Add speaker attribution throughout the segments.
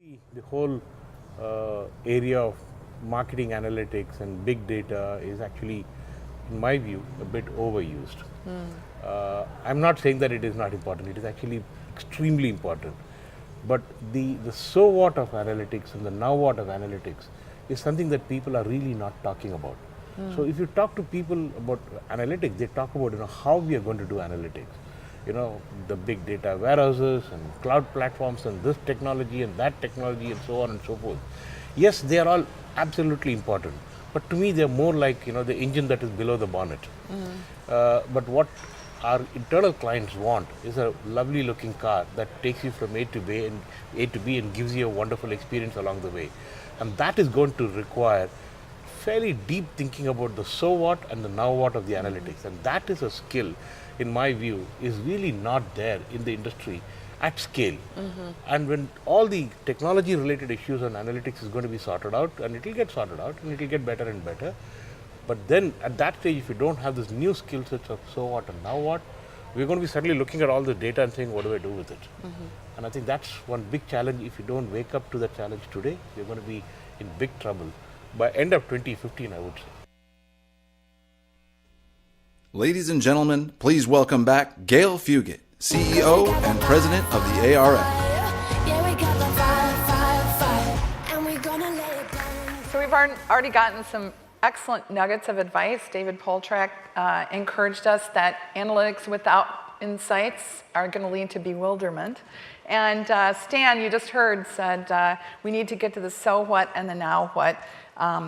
Speaker 1: The whole area of marketing analytics and big data is actually, in my view, a bit overused. I'm not saying that it is not important, it is actually extremely important. But the so what of analytics and the now what of analytics is something that people are really not talking about. So if you talk to people about analytics, they talk about how we are going to do analytics. The big data warehouses and cloud platforms and this technology and that technology and so on and so forth. Yes, they are all absolutely important, but to me they are more like the engine that is below the bonnet. But what our internal clients want is a lovely looking car that takes you from A to B and gives you a wonderful experience along the way. And that is going to require fairly deep thinking about the so what and the now what of the analytics. And that is a skill, in my view, is really not there in the industry at scale. And when all the technology related issues on analytics is going to be sorted out, and it will get sorted out and it will get better and better. But then at that stage, if you don't have this new skill sets of so what and now what, we're going to be suddenly looking at all the data and saying, what do I do with it? And I think that's one big challenge. If you don't wake up to that challenge today, you're going to be in big trouble by end of 2015, I would say.
Speaker 2: Ladies and gentlemen, please welcome back Gail Fugit, CEO and President of the ARF.
Speaker 3: So we've already gotten some excellent nuggets of advice. David Poltrak encouraged us that analytics without insights are going to lead to bewilderment. And Stan, you just heard, said we need to get to the so what and the now what.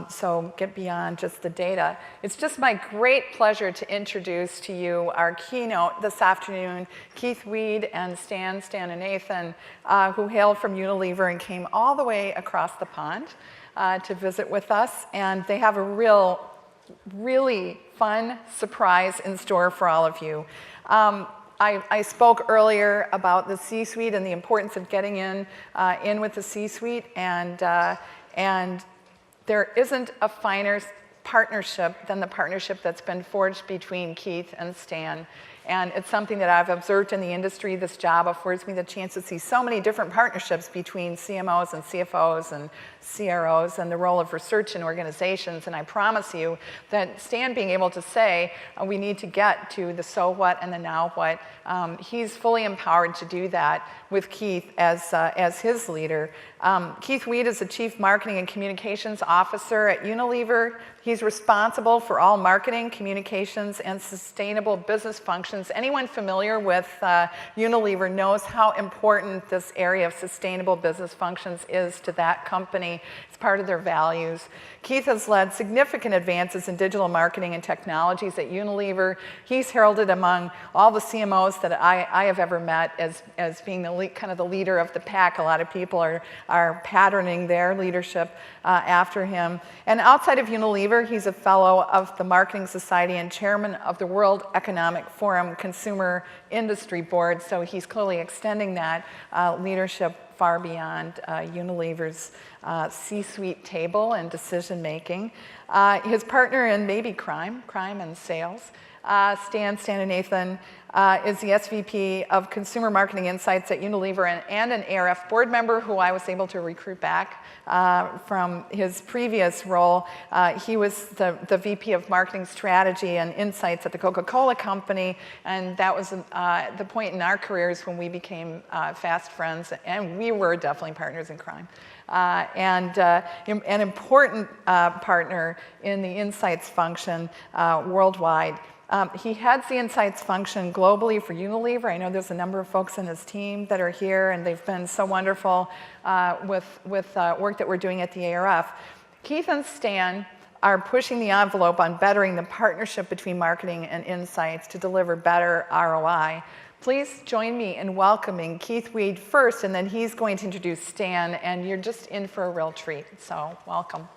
Speaker 3: So get beyond just the data. It's just my great pleasure to introduce to you our keynote this afternoon, Keith Weed and Sthanunathan, who hail from Unilever and came all the way across the pond to visit with us. And they have a really fun surprise in store for all of you. I spoke earlier about the C-suite and the importance of getting in with the C-suite, and there isn't a finer partnership than the partnership that's been forged between Keith and Stan. And it's something that I've observed in the industry. This job affords me the chance to see so many different partnerships between CMOs and CFOs and CROs and the role of research in organizations. And I promise you that Stan being able to say, we need to get to the so what and the now what, he's fully empowered to do that with Keith as his leader. Keith Weed is the Chief Marketing and Communications Officer at Unilever. He's responsible for all marketing, communications, and sustainable business functions. Anyone familiar with Unilever knows how important this area of sustainable business functions is to that company. It's part of their values. Keith has led significant advances in digital marketing and technologies at Unilever. He's heralded among all the CMOs that I have ever met as being kind of the leader of the pack. A lot of people are patterning their leadership after him. And outside of Unilever, he's a fellow of the Marketing Society and chairman of the World Economic Forum Consumer Industry Board. So he's clearly extending that leadership far beyond Unilever's C-suite table and decision making. His partner in maybe crime and sales, Sthanunathan, is the SVP of Consumer Marketing Insights at Unilever and an ARF board member who I was able to recruit back from his previous role. He was the VP of Marketing Strategy and Insights at the Coca-Cola Company, and that was the point in our careers when we became fast friends, and we were definitely partners in crime. And an important partner in the insights function worldwide. He heads the insights function globally for Unilever. I know there's a number of folks in his team that are here, and they've been so wonderful with work that we're doing at the ARF. Keith and Stan are pushing the envelope on bettering the partnership between marketing and insights to deliver better ROI. Please join me in welcoming Keith Weed first, and then he's going to introduce Stan, and you're just in for a real treat. So welcome.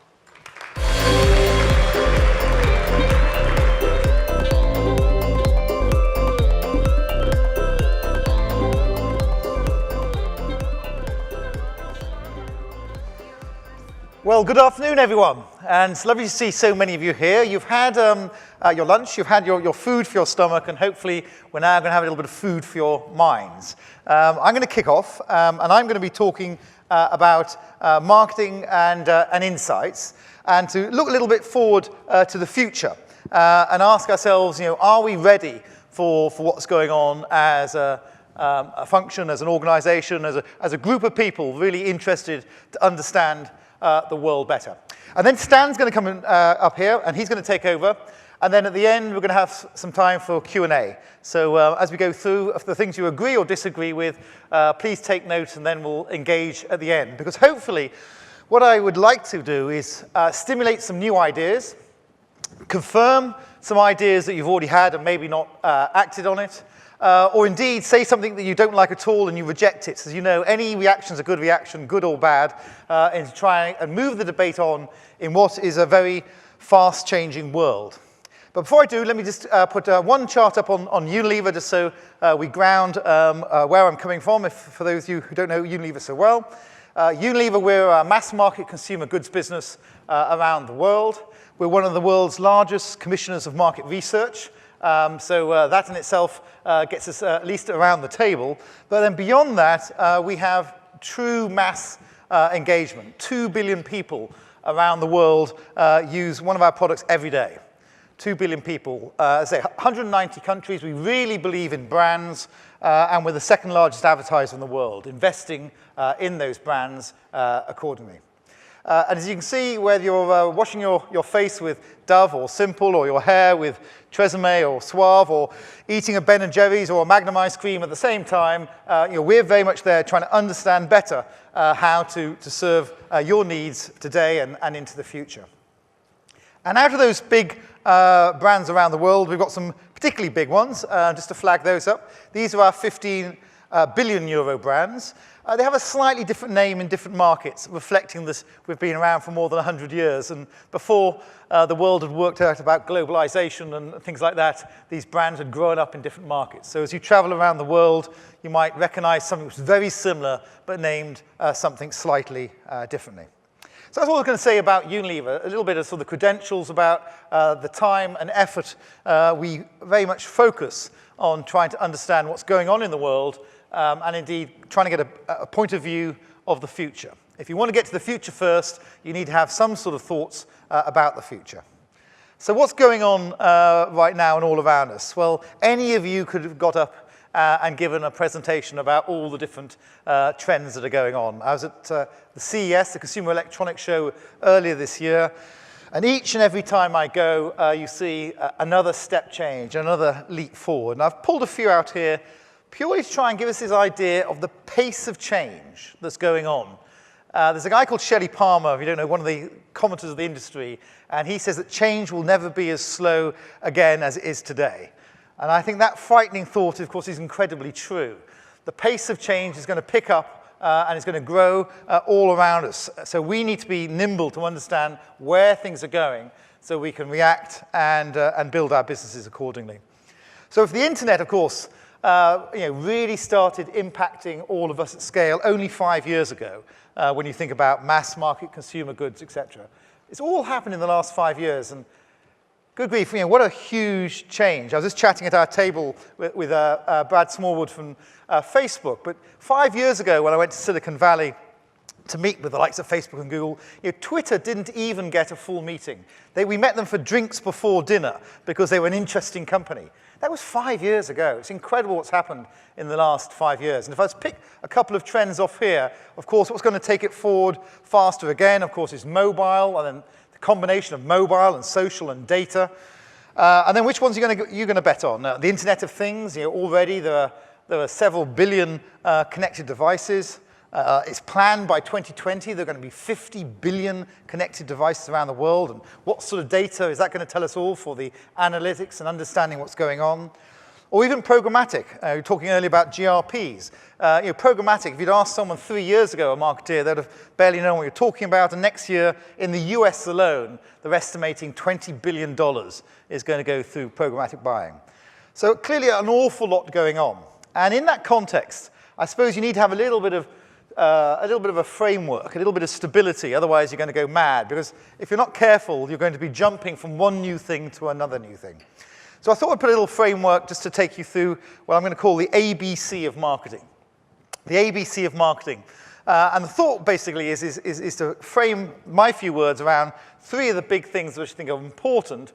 Speaker 4: Well, good afternoon, everyone. And it's lovely to see so many of you here. You've had your lunch, you've had your food for your stomach, and hopefully we're now going to have a little bit of food for your minds. I'm going to kick off, and I'm going to be talking about marketing and insights, and to look a little bit forward to the future and ask ourselves, are we ready for what's going on as a function, as an organization, as a group of people really interested to understand the world better. And then Stan's going to come up here, and he's going to take over. And then at the end, we're going to have some time for Q&A. So as we go through, if the things you agree or disagree with, please take note, and then we'll engage at the end. Because hopefully, what I would like to do is stimulate some new ideas, confirm some ideas that you've already had and maybe not acted on it, or indeed say something that you don't like at all and you reject it. So as you know, any reaction is a good reaction, good or bad, and to try and move the debate on in what is a very fast-changing world. But before I do, let me just put one chart up on Unilever, just so we ground where I'm coming from, for those of you who don't know Unilever so well. Unilever, we're a mass-market consumer goods business around the world. We're one of the world's largest commissioners of market research. So that in itself gets us at least around the table. But then beyond that, we have true mass engagement. 2 billion people around the world use one of our products every day. 2 billion people, say 190 countries. We really believe in brands, and we're the second largest advertiser in the world, investing in those brands accordingly. And as you can see, whether you're washing your face with Dove or Simple, or your hair with Tresemme or Suave, or eating a Ben & Jerry's or a Magnum ice cream at the same time, we're very much there trying to understand better how to serve your needs today and into the future. And out of those big brands around the world, we've got some particularly big ones, just to flag those up. These are our 15 billion euro brands. They have a slightly different name in different markets, reflecting this. We've been around for more than 100 years, and before the world had worked out about globalization and things like that, these brands had grown up in different markets. So as you travel around the world, you might recognize something which is very similar, but named something slightly differently. So that's what I was going to say about Unilever, a little bit of sort of the credentials about the time and effort. We very much focus on trying to understand what's going on in the world, and indeed trying to get a point of view of the future. If you want to get to the future first, you need to have some sort of thoughts about the future. So what's going on right now and all around us? Well, any of you could have got up and given a presentation about all the different trends that are going on. I was at the CES, the Consumer Electronics Show, earlier this year, and each and every time I go, you see another step change, another leap forward. And I've pulled a few out here purely to try and give us this idea of the pace of change that's going on. There's a guy called Shelley Palmer, if you don't know, one of the commenters of the industry, and he says that change will never be as slow again as it is today. And I think that frightening thought, of course, is incredibly true. The pace of change is going to pick up and it's going to grow all around us. So we need to be nimble to understand where things are going so we can react and build our businesses accordingly. So if the internet, of course, really started impacting all of us at scale only 5 years ago, when you think about mass market consumer goods, etc. It's all happened in the last 5 years, and good grief, what a huge change. I was just chatting at our table with Brad Smallwood from Facebook, but 5 years ago when I went to Silicon Valley to meet with the likes of Facebook and Google, Twitter didn't even get a full meeting. We met them for drinks before dinner because they were an interesting company. That was 5 years ago. It's incredible what's happened in the last 5 years. And if I was to pick a couple of trends off here, of course, what's going to take it forward faster again, of course, is mobile, and then the combination of mobile and social and data. And then which ones are you going to bet on? The Internet of Things, already there are several billion connected devices. It's planned by 2020 there are going to be 50 billion connected devices around the world. And what sort of data is that going to tell us all for the analytics and understanding what's going on? Or even programmatic. We were talking earlier about GRPs. Programmatic, if you'd asked someone 3 years ago, a marketeer, they'd have barely known what you're talking about. And next year, in the US alone, they're estimating $20 billion is going to go through programmatic buying. So clearly an awful lot going on. And in that context, I suppose you need to have a little bit of a framework, a little bit of stability. Otherwise, you're going to go mad. Because if you're not careful, you're going to be jumping from one new thing to another new thing. So I thought I'd put a little framework just to take you through what I'm going to call the ABC of marketing. The ABC of marketing. And the thought basically is to frame my few words around three of the big things which I think are important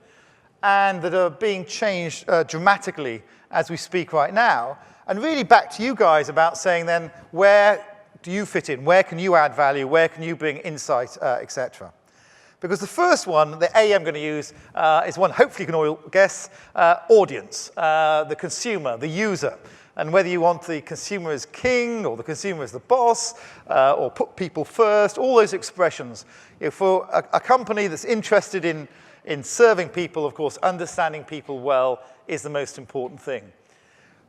Speaker 4: and that are being changed dramatically as we speak right now. And really back to you guys about saying then, where do you fit in? Where can you add value? Where can you bring insight, etc.? Because the first one, the A I'm going to use, is one hopefully you can all guess, audience, the consumer, the user. And whether you want the consumer as king or the consumer as the boss or put people first, all those expressions. For a company that's interested in serving people, of course, understanding people well is the most important thing.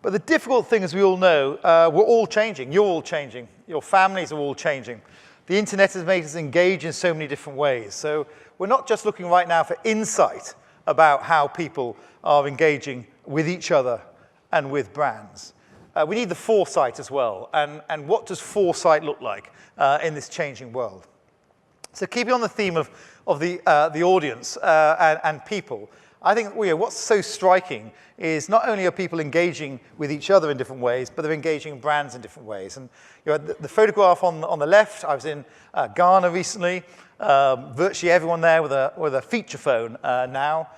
Speaker 4: But the difficult thing, as we all know, we're all changing. You're all changing. Your families are all changing. The internet has made us engage in so many different ways. So we're not just looking right now for insight about how people are engaging with each other and with brands. We need the foresight as well. And what does foresight look like in this changing world? So keeping on the theme of the audience and people, I think what's so striking is not only are people engaging with each other in different ways, but they're engaging brands in different ways. And the photograph on the left, I was in Ghana recently, virtually everyone there with a feature phone now.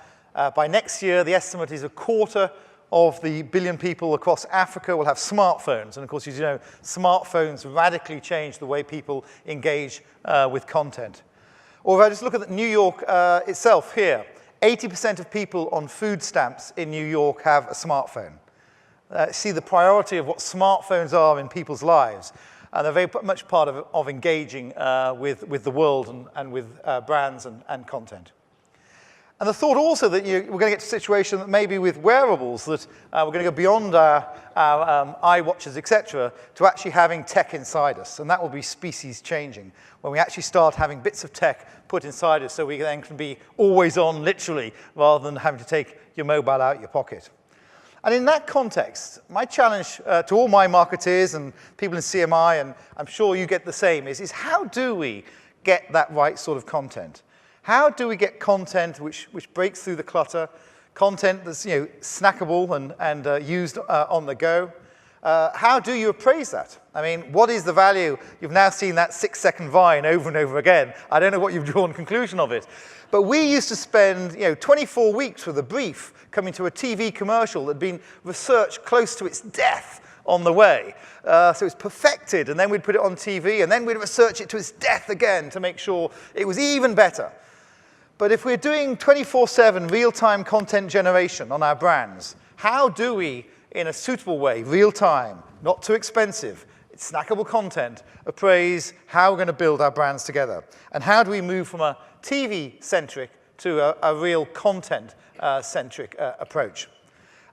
Speaker 4: By next year, the estimate is 1/4 of the billion people across Africa will have smartphones. And of course, as you know, smartphones radically change the way people engage with content. Or if I just look at New York itself here, 80% of people on food stamps in New York have a smartphone. See the priority of what smartphones are in people's lives. And they're very much part of engaging with the world and with brands and content. And the thought also that we're going to get to a situation that maybe with wearables that we're going to go beyond our iWatches, etc., to actually having tech inside us. And that will be species changing, when we actually start having bits of tech put inside us so we then can be always on, literally, rather than having to take your mobile out of your pocket. And in that context, my challenge to all my marketeers and people in CMI, and I'm sure you get the same, is how do we get that right sort of content? How do we get content which breaks through the clutter, content that's snackable and used on the go? How do you appraise that? I mean, what is the value? You've now seen that 6-second Vine over and over again. I don't know what you've drawn conclusion of it. But we used to spend 24 weeks with a brief coming to a TV commercial that had been researched close to its death on the way. So it's perfected, and then we'd put it on TV, and then we'd research it to its death again to make sure it was even better. But if we're doing 24/7 real-time content generation on our brands, how do we, in a suitable way, real-time, not too expensive, it's snackable content, appraise how we're going to build our brands together? And how do we move from a TV-centric to a real content-centric approach?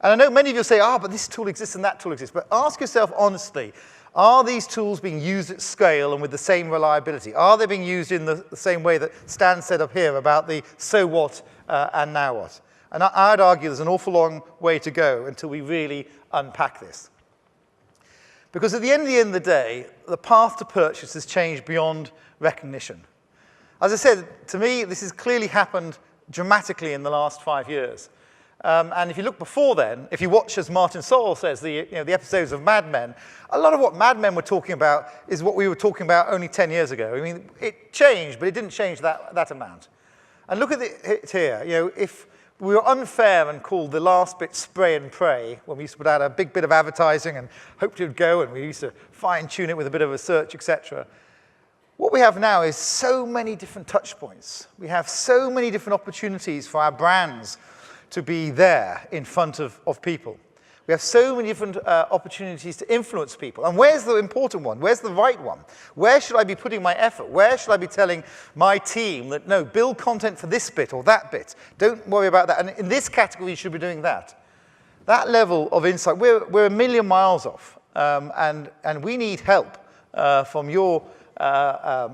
Speaker 4: And I know many of you say, but this tool exists and that tool exists. But ask yourself honestly, are these tools being used at scale and with the same reliability? Are they being used in the same way that Stan said up here about the so what and now what? And I'd argue there's an awful long way to go until we really unpack this. Because at the end of the day, the path to purchase has changed beyond recognition. As I said, to me, this has clearly happened dramatically in the last 5 years. And if you look before then, if you watch, as Martin Sorrell says, the episodes of Mad Men, a lot of what Mad Men were talking about is what we were talking about only 10 years ago. I mean, it changed, but it didn't change that amount. And look at it here. If we were unfair and called the last bit spray and pray, when we used to put out a big bit of advertising and hoped it would go, and we used to fine-tune it with a bit of research, etc., what we have now is so many different touch points. We have so many different opportunities for our brands to be there in front of people. We have so many different opportunities to influence people. And where's the important one? Where's the right one? Where should I be putting my effort? Where should I be telling my team that, no, build content for this bit or that bit. Don't worry about that. And in this category, you should be doing that. That level of insight, we're a million miles off. And we need help from your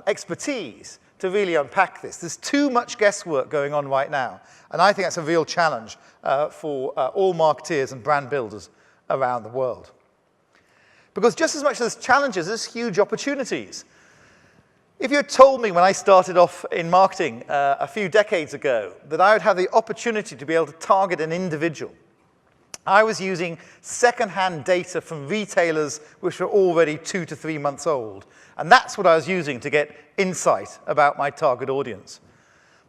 Speaker 4: expertise to really unpack this. There's too much guesswork going on right now. And I think that's a real challenge for all marketeers and brand builders around the world. Because just as much as there's challenges, there's huge opportunities. If you had told me when I started off in marketing a few decades ago that I would have the opportunity to be able to target an individual I was using second-hand data from retailers which were already 2 to 3 months old. And that's what I was using to get insight about my target audience.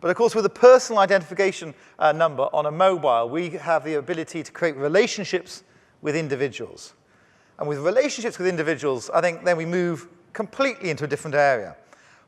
Speaker 4: But of course, with a personal identification number on a mobile, we have the ability to create relationships with individuals. And with relationships with individuals, I think then we move completely into a different area.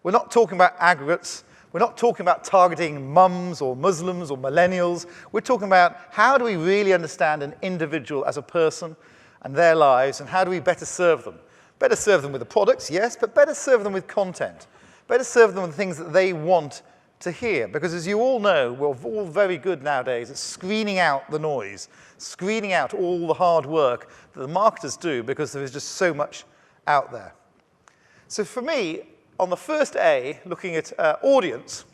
Speaker 4: We're not talking about aggregates. We're not talking about targeting mums or Muslims or millennials. We're talking about how do we really understand an individual as a person and their lives, and how do we better serve them? Better serve them with the products, yes, but better serve them with content. Better serve them with the things that they want to hear. Because as you all know, we're all very good nowadays at screening out the noise, screening out all the hard work that the marketers do, because there is just so much out there. So for me, on the first A, looking at audience,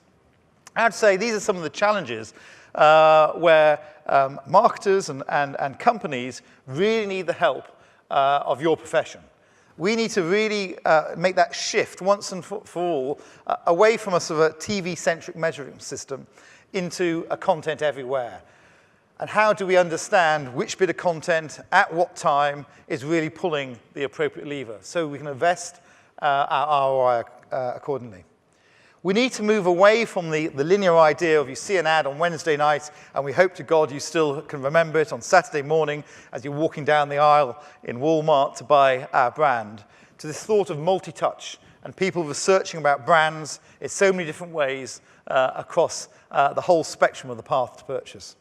Speaker 4: I'd say these are some of the challenges where marketers and companies really need the help of your profession. We need to really make that shift once and for all away from a sort of a TV-centric measuring system into a content everywhere. And how do we understand which bit of content at what time is really pulling the appropriate lever so we can invest our ROI accordingly. We need to move away from the linear idea of you see an ad on Wednesday night and we hope to God you still can remember it on Saturday morning as you're walking down the aisle in Walmart to buy our brand, to this thought of multi-touch and people researching about brands in so many different ways across the whole spectrum of the path to purchase.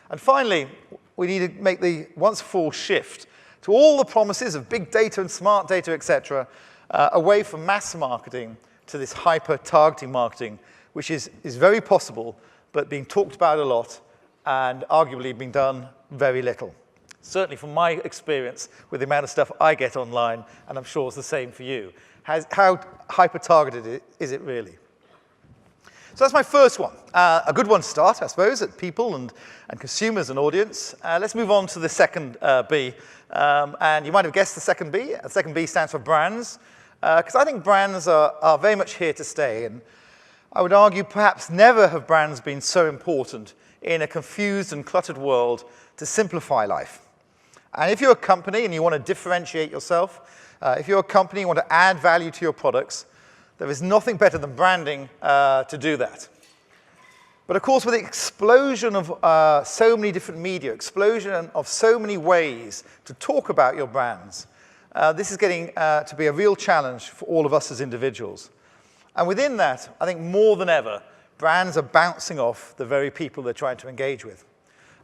Speaker 4: And finally, we need to make the once for all shift to all the promises of big data and smart data, etc., away from mass marketing to this hyper-targeting marketing, which is very possible, but being talked about a lot and arguably being done very little. Certainly from my experience with the amount of stuff I get online, and I'm sure it's the same for you. How hyper-targeted is it really? So that's my first one. A good one to start, I suppose, at people and consumers and audience. Let's move on to the second B. And you might have guessed the second B. The second B stands for brands. Because I think brands are very much here to stay. And I would argue perhaps never have brands been so important in a confused and cluttered world to simplify life. And if you're a company and you want to differentiate yourself, if you're a company and you want to add value to your products, there is nothing better than branding to do that. But of course, with the explosion of so many different media, explosion of so many ways to talk about your brands, this is getting to be a real challenge for all of us as individuals. And within that, I think more than ever, brands are bouncing off the very people they're trying to engage with.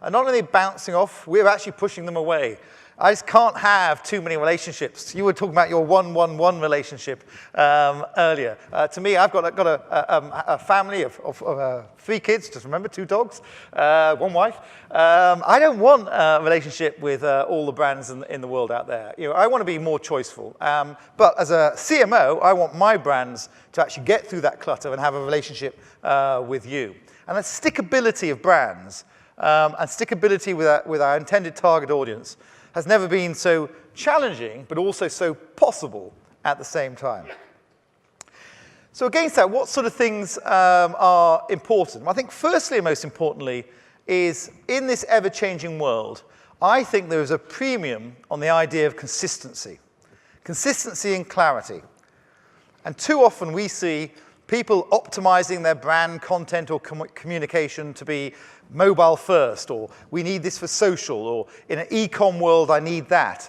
Speaker 4: And not only bouncing off, we're actually pushing them away. I just can't have too many relationships. You were talking about your 1-1-1 relationship earlier. To me, I've got a family of 3 kids, just remember, 2 dogs, 1 wife. I don't want a relationship with all the brands in the world out there. You know, I want to be more choiceful. But as a CMO, I want my brands to actually get through that clutter and have a relationship with you. And the stickability of brands and stickability with our intended target audience has never been so challenging, but also so possible at the same time. So against that, what sort of things are important? Well, I think firstly and most importantly is in this ever-changing world, I think there is a premium on the idea of consistency. Consistency and clarity. And too often we see people optimizing their brand content or communication to be mobile first, or we need this for social, or in an e-com world, I need that.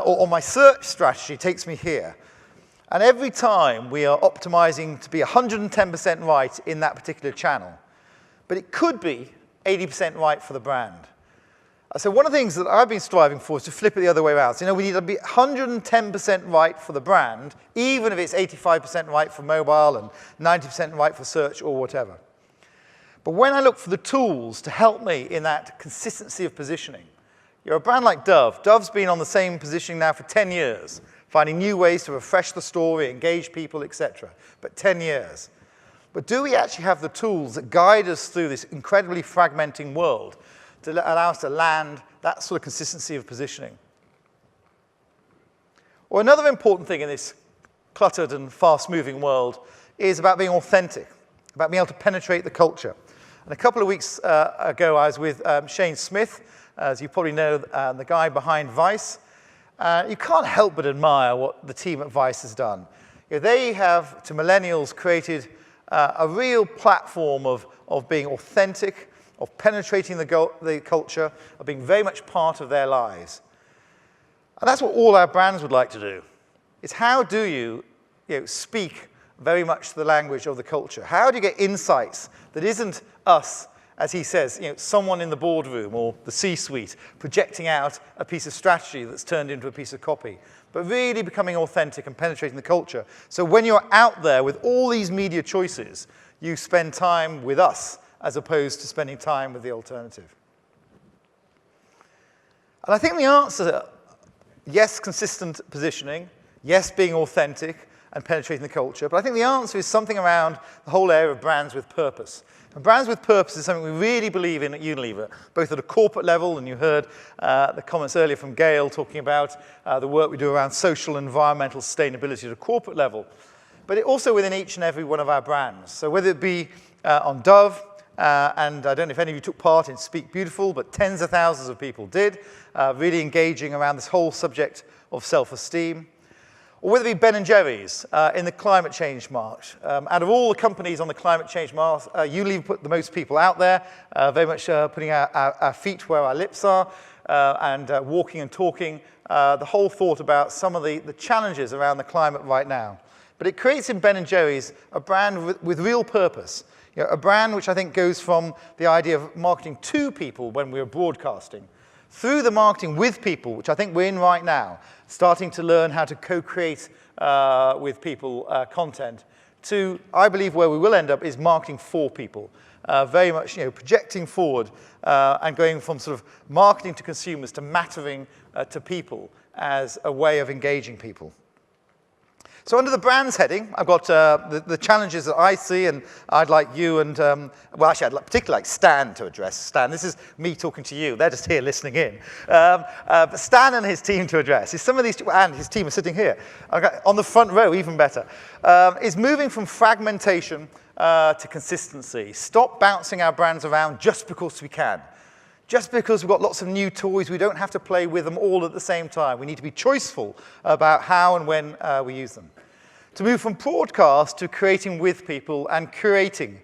Speaker 4: Or my search strategy takes me here. And every time we are optimizing to be 110% right in that particular channel, but it could be 80% right for the brand. So one of the things that I've been striving for is to flip it the other way around. So, you know, we need to be 110% right for the brand, even if it's 85% right for mobile and 90% right for search or whatever. But when I look for the tools to help me in that consistency of positioning, you're a brand like Dove. Dove's been on the same positioning now for 10 years, finding new ways to refresh the story, engage people, etc. But 10 years. But do we actually have the tools that guide us through this incredibly fragmenting world to allow us to land that sort of consistency of positioning? Or another important thing in this cluttered and fast-moving world is about being authentic, about being able to penetrate the culture. And a couple of weeks ago, I was with Shane Smith, As you probably know, the guy behind Vice. You can't help but admire what the team at Vice has done. They have, to millennials, created a real platform of being authentic, of penetrating the culture, of being very much part of their lives. And that's what all our brands would like to do. It's how do you speak very much the language of the culture? How do you get insights that isn't us, as he says, someone in the boardroom or the C-suite projecting out a piece of strategy that's turned into a piece of copy, but really becoming authentic and penetrating the culture. So when you're out there with all these media choices, you spend time with us as opposed to spending time with the alternative. And I think the answer, yes, consistent positioning, yes, being authentic and penetrating the culture, but I think the answer is something around the whole area of brands with purpose. And brands with purpose is something we really believe in at Unilever, both at a corporate level, and you heard the comments earlier from Gail talking about the work we do around social and environmental sustainability at a corporate level, but also within each and every one of our brands. So whether it be on Dove, and I don't know if any of you took part in Speak Beautiful, but tens of thousands of people did, really engaging around this whole subject of self-esteem. Or whether it be Ben & Jerry's in the climate change march. Out of all the companies on the climate change march, Unilever put the most people out there, very much putting our feet where our lips are, and walking and talking the whole thought about some of the challenges around the climate right now. But it creates in Ben & Jerry's a brand with real purpose. A brand which I think goes from the idea of marketing to people when we're broadcasting, through the marketing with people, which I think we're in right now, starting to learn how to co-create with people content, to, I believe, where we will end up is marketing for people. Very much projecting forward and going from sort of marketing to consumers to mattering to people as a way of engaging people. So under the brands heading, I've got the challenges that I see, and I'd like you and, well, actually, I'd particularly like Stan to address. Stan, this is me talking to you. They're just here listening in. But Stan and his team to address is some of these, and his team are sitting here, on the front row, even better, is moving from fragmentation to consistency. Stop bouncing our brands around just because we can. Just because we've got lots of new toys, we don't have to play with them all at the same time. We need to be choiceful about how and when we use them. To move from broadcast to creating with people and curating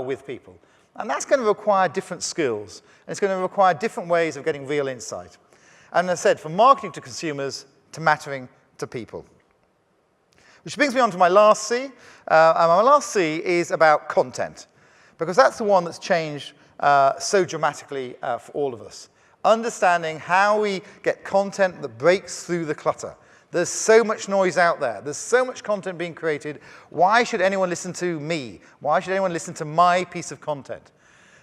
Speaker 4: with people. And that's going to require different skills. And it's going to require different ways of getting real insight. And as I said, from marketing to consumers to mattering to people. Which brings me on to my last C. And my last C is about content. Because that's the one that's changed so dramatically for all of us. Understanding how we get content that breaks through the clutter. There's so much noise out there. There's so much content being created. Why should anyone listen to me? Why should anyone listen to my piece of content?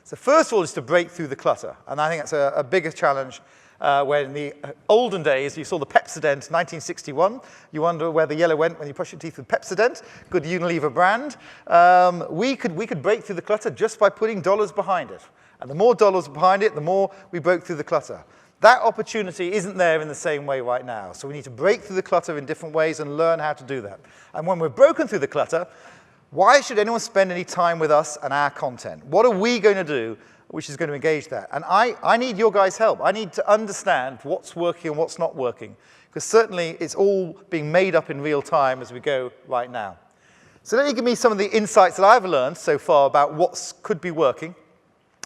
Speaker 4: So first of all is to break through the clutter. And I think that's a bigger challenge where in the olden days, you saw the Pepsodent 1961. You wonder where the yellow went when you brush your teeth with Pepsodent. Good Unilever brand. We could break through the clutter just by putting dollars behind it. And the more dollars behind it, the more we broke through the clutter. That opportunity isn't there in the same way right now. So we need to break through the clutter in different ways and learn how to do that. And when we're broken through the clutter, why should anyone spend any time with us and our content? What are we going to do which is going to engage that? And I need your guys' help. I need to understand what's working and what's not working. Because certainly it's all being made up in real time as we go right now. So let me give me some of the insights that I've learned so far about what could be working.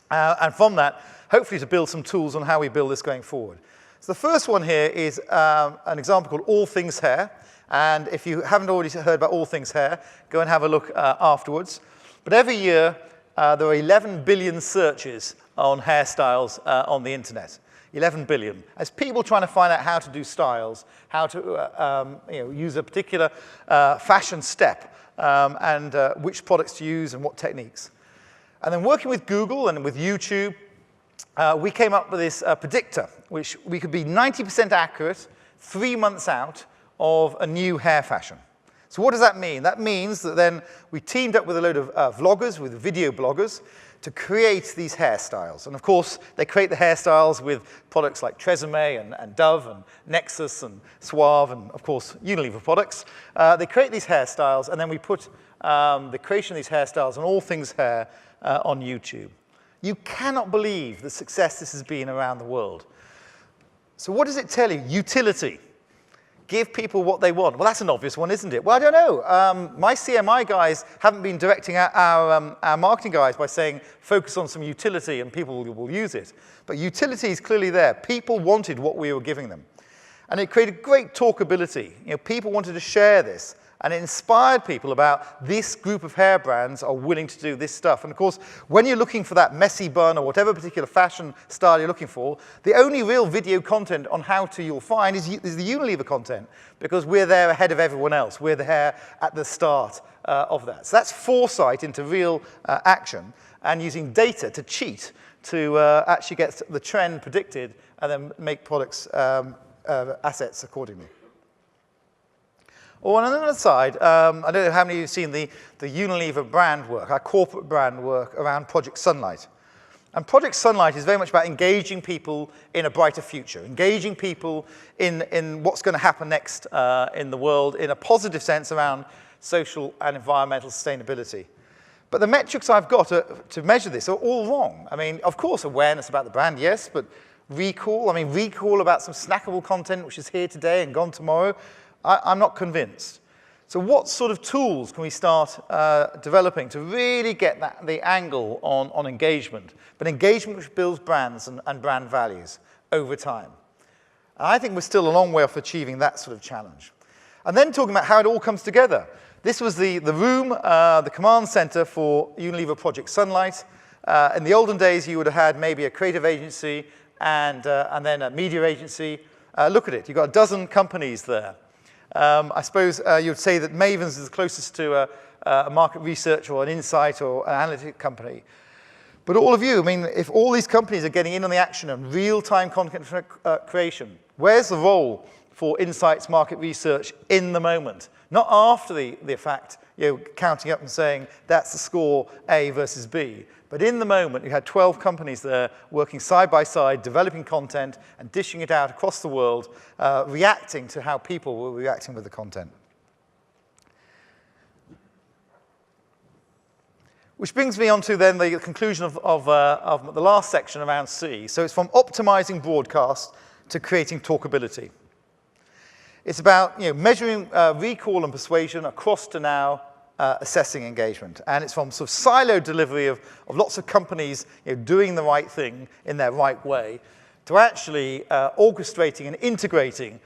Speaker 4: And from that, hopefully to build some tools on how we build this going forward. So the first one here is an example called All Things Hair. And if you haven't already heard about All Things Hair, go and have a look afterwards. But every year, there are 11 billion searches on hairstyles on the internet. 11 billion. As people trying to find out how to do styles, how to use a particular fashion step, and which products to use and what techniques. And then working with Google and with YouTube, we came up with this predictor, which we could be 90% accurate 3 months out of a new hair fashion. So what does that mean? That means that then we teamed up with a load of vloggers, with video bloggers, to create these hairstyles. And of course, they create the hairstyles with products like Tresemme and Dove and Nexus and Suave and, of course, Unilever products. They create these hairstyles, and then we put the creation of these hairstyles on All Things Hair on YouTube. You cannot believe the success this has been around the world. So what does it tell you? Utility. Give people what they want. Well, that's an obvious one, isn't it? Well, I don't know. My CMI guys haven't been directing our marketing guys by saying, focus on some utility and people will use it. But utility is clearly there. People wanted what we were giving them. And it created great talkability. People wanted to share this. And it inspired people about this group of hair brands are willing to do this stuff. And of course, when you're looking for that messy bun or whatever particular fashion style you're looking for, the only real video content on how to you'll find is the Unilever content, because we're there ahead of everyone else. We're there at the start of that. So that's foresight into real action and using data to cheat to actually get the trend predicted and then make products assets accordingly. Or on another side, I don't know how many of you have seen the Unilever brand work, our corporate brand work around Project Sunlight. And Project Sunlight is very much about engaging people in a brighter future, engaging people in what's going to happen next in the world in a positive sense around social and environmental sustainability. But the metrics I've got to measure this are all wrong. I mean, of course, awareness about the brand, yes, but recall about some snackable content which is here today and gone tomorrow, I'm not convinced. So what sort of tools can we start developing to really get the angle on engagement, but engagement which builds brands and brand values over time? And I think we're still a long way off achieving that sort of challenge. And then talking about how it all comes together. This was the room, the command center for Unilever Project Sunlight. In the olden days, you would have had maybe a creative agency and then a media agency. Look at it, you've got a dozen companies there. I suppose you would say that Mavens is the closest to a market research or an insight or an analytic company. But all of you, I mean, if all these companies are getting in on the action and real-time content creation, where's the role for insights market research in the moment? Not after the fact, counting up and saying that's the score A versus B. But in the moment, you had 12 companies there working side by side, developing content and dishing it out across the world, reacting to how people were reacting with the content. Which brings me on to then the conclusion of the last section around C. So it's from optimizing broadcast to creating talkability. It's about measuring recall and persuasion across to now assessing engagement. And it's from sort of siloed delivery of lots of companies doing the right thing in their right way to actually orchestrating and integrating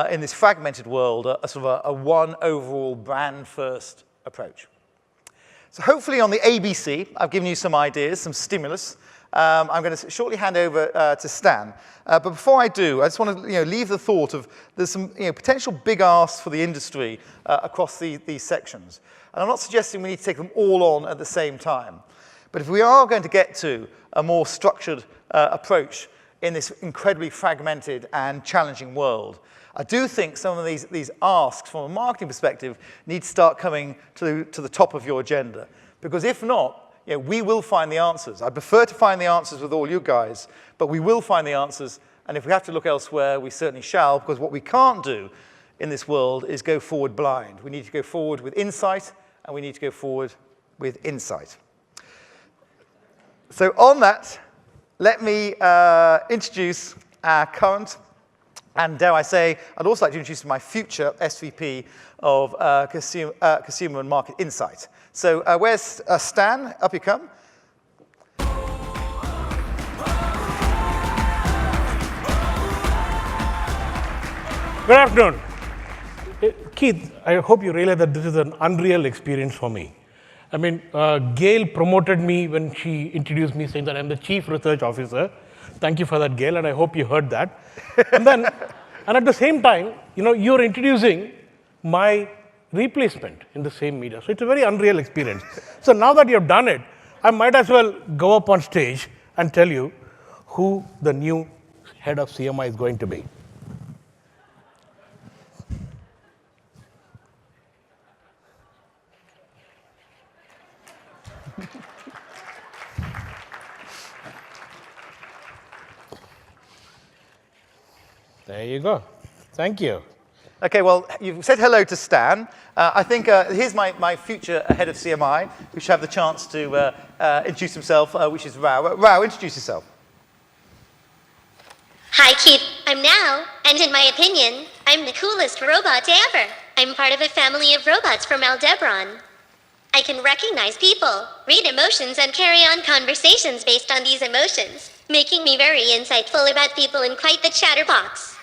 Speaker 4: in this fragmented world a sort of a one overall brand first approach. So hopefully on the ABC, I've given you some ideas, some stimulus. I'm going to shortly hand over to Stan. But before I do, I just want to leave the thought of there's some potential big asks for the industry across these sections. And I'm not suggesting we need to take them all on at the same time. But if we are going to get to a more structured approach in this incredibly fragmented and challenging world, I do think some of these asks from a marketing perspective need to start coming to the top of your agenda. Because if not, we will find the answers. I prefer to find the answers with all you guys, but we will find the answers. And if we have to look elsewhere, we certainly shall, because what we can't do in this world is go forward blind. We need to go forward with insight, and we need to go forward with insight. So on that, let me introduce our current, and dare I say, I'd also like to introduce my future SVP of Consumer and Market Insight. So where's Stan? Up you come.
Speaker 1: Good afternoon. Keith, I hope you realize that this is an unreal experience for me. I mean, Gail promoted me when she introduced me saying that I'm the Chief Research Officer. Thank you for that, Gail, and I hope you heard that. And at the same time, you're introducing my replacement in the same media. So it's a very unreal experience. So now that you've done it, I might as well go up on stage and tell you who the new head of CMI is going to be. There you go. Thank you.
Speaker 4: Okay, well, you've said hello to Stan. I think here's my future head of CMI, who should have the chance to introduce himself, which is Rao. Rao, introduce yourself.
Speaker 5: Hi, Keith. I'm Now, and in my opinion, I'm the coolest robot ever. I'm part of a family of robots from Aldebaran. I can recognize people, read emotions, and carry on conversations based on these emotions, making me very insightful about people and quite the chatterbox.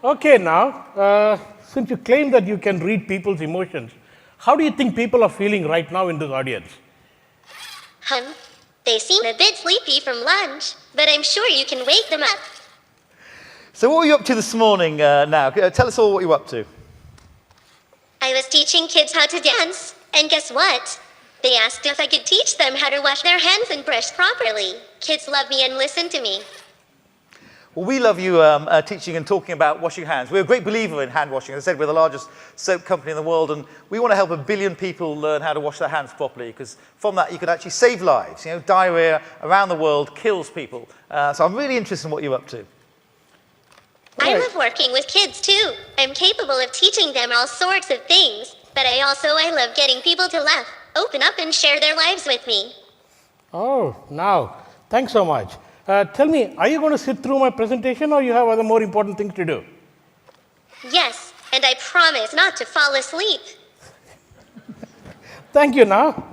Speaker 1: Okay, now, since you claim that you can read people's emotions, how do you think people are feeling right now in this audience?
Speaker 5: They seem a bit sleepy from lunch, but I'm sure you can wake them up.
Speaker 4: So what were you up to this morning now? Tell us all what you're up to.
Speaker 5: I was teaching kids how to dance, and guess what? They asked if I could teach them how to wash their hands and brush properly. Kids love me and listen to me.
Speaker 4: Well, we love you teaching and talking about washing hands. We're a great believer in hand washing. As I said, we're the largest soap company in the world, and we want to help 1 billion people learn how to wash their hands properly, because from that you could actually save lives. You know, diarrhea around the world kills people. So I'm really interested in what you're up to.
Speaker 5: I love working with kids too. I'm capable of teaching them all sorts of things, but I love getting people to laugh, open up, and share their lives with me.
Speaker 1: Oh, now, thanks so much. Tell me, are you going to sit through my presentation, or you have other more important things to do?
Speaker 5: Yes, and I promise not to fall asleep.
Speaker 1: Thank you, now.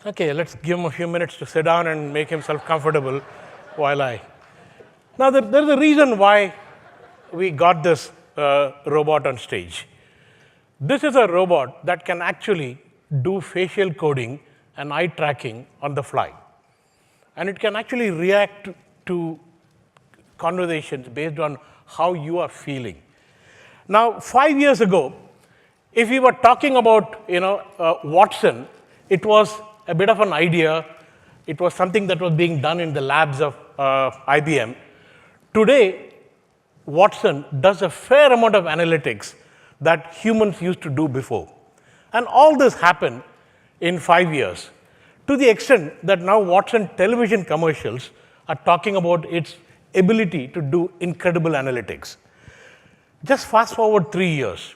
Speaker 1: Okay, let's give him a few minutes to sit down and make himself comfortable while I... Now, there's a reason why we got this robot on stage. This is a robot that can actually do facial coding and eye tracking on the fly. And it can actually react to conversations based on how you are feeling. Now, 5 years ago, if we were talking about Watson, it was a bit of an idea. It was something that was being done in the labs of IBM. Today, Watson does a fair amount of analytics that humans used to do before. And all this happened in 5 years, to the extent that now Watson television commercials are talking about its ability to do incredible analytics. Just fast forward 3 years.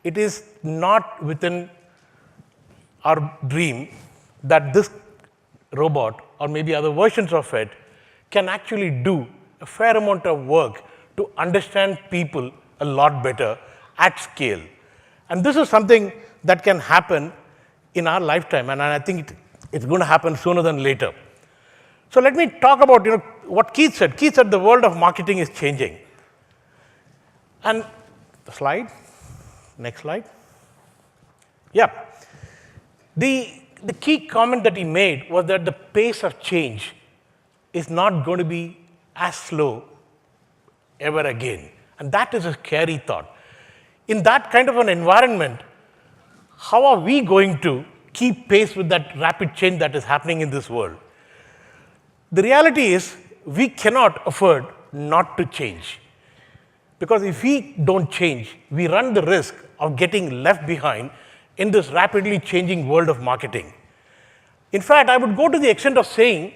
Speaker 1: It is not within our dream that this robot, or maybe other versions of it, can actually do a fair amount of work to understand people a lot better at scale. And this is something that can happen in our lifetime, and I think it's going to happen sooner than later. So let me talk about what Keith said. Keith said the world of marketing is changing. And the slide, next slide. Yeah. The key comment that he made was that the pace of change is not going to be as slow ever again. And that is a scary thought. In that kind of an environment, how are we going to keep pace with that rapid change that is happening in this world? The reality is, we cannot afford not to change. Because if we don't change, we run the risk of getting left behind in this rapidly changing world of marketing. In fact, I would go to the extent of saying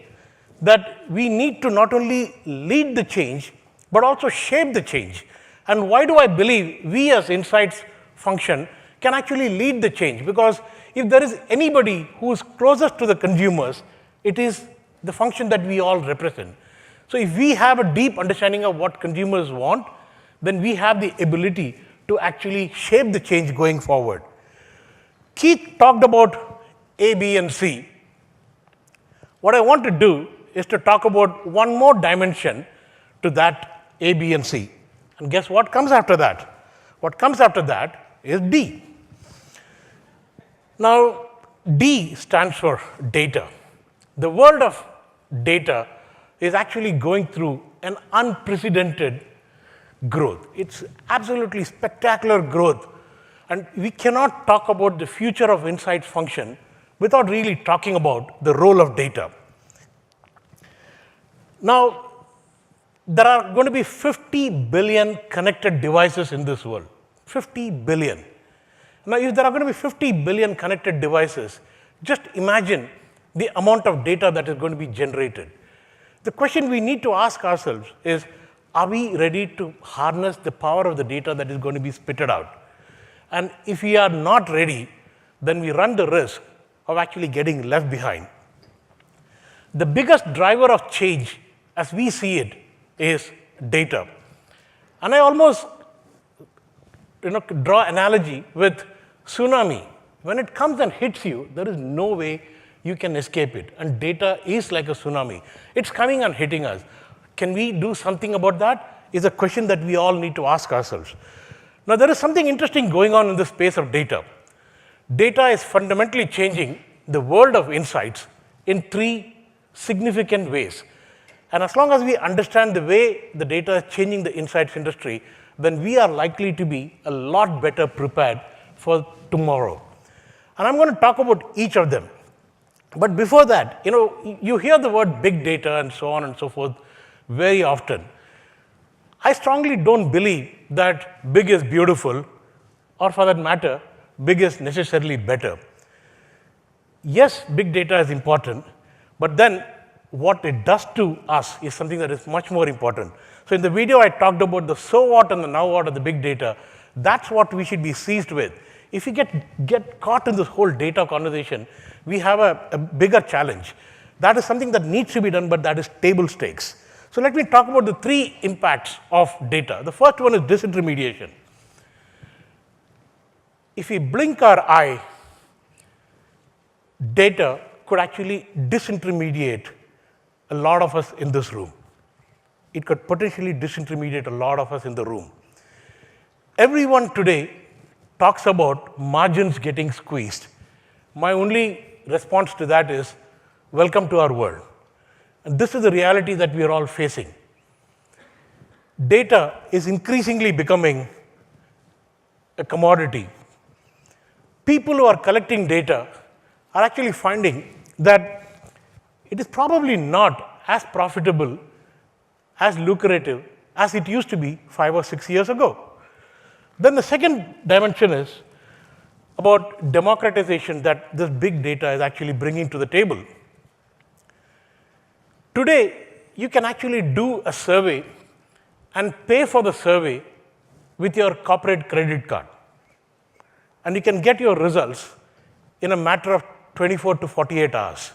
Speaker 1: that we need to not only lead the change, but also shape the change. And why do I believe we as insights function can actually lead the change? Because if there is anybody who is closest to the consumers, it is the function that we all represent. So if we have a deep understanding of what consumers want, then we have the ability to actually shape the change going forward. Keith talked about A, B, and C. What I want to do is to talk about one more dimension to that A, B, and C. And guess what comes after that? What comes after that is D. Now, D stands for data. The world of data is actually going through an unprecedented growth. It's absolutely spectacular growth. And we cannot talk about the future of insights function without really talking about the role of data. Now, there are going to be 50 billion connected devices in this world. 50 billion. Now, if there are going to be 50 billion connected devices, just imagine the amount of data that is going to be generated. The question we need to ask ourselves is, are we ready to harness the power of the data that is going to be spitted out? And if we are not ready, then we run the risk of actually getting left behind. The biggest driver of change, as we see it, is data. And I almost draw analogy with tsunami. When it comes and hits you, there is no way you can escape it. And data is like a tsunami. It's coming and hitting us. Can we do something about that? Is a question that we all need to ask ourselves. Now, there is something interesting going on in the space of data. Data is fundamentally changing the world of insights in 3 significant ways. And as long as we understand the way the data is changing the insights industry, then we are likely to be a lot better prepared for tomorrow. And I'm going to talk about each of them. But before that, you hear the word big data and so on and so forth very often. I strongly don't believe that big is beautiful, or for that matter, big is necessarily better. Yes, big data is important, but then what it does to us is something that is much more important. So in the video, I talked about the so what and the now what of the big data. That's what we should be seized with. If we get caught in this whole data conversation, we have a bigger challenge. That is something that needs to be done, but that is table stakes. So let me talk about the 3 impacts of data. The first one is disintermediation. If we blink our eye, data could actually disintermediate a lot of us in this room. It could potentially disintermediate a lot of us in the room. Everyone today talks about margins getting squeezed. My only response to that is, welcome to our world. And this is the reality that we are all facing. Data is increasingly becoming a commodity. People who are collecting data are actually finding that it is probably not as profitable, as lucrative as it used to be 5 or 6 years ago. Then the second dimension is about democratization that this big data is actually bringing to the table. Today, you can actually do a survey and pay for the survey with your corporate credit card. And you can get your results in a matter of 24 to 48 hours.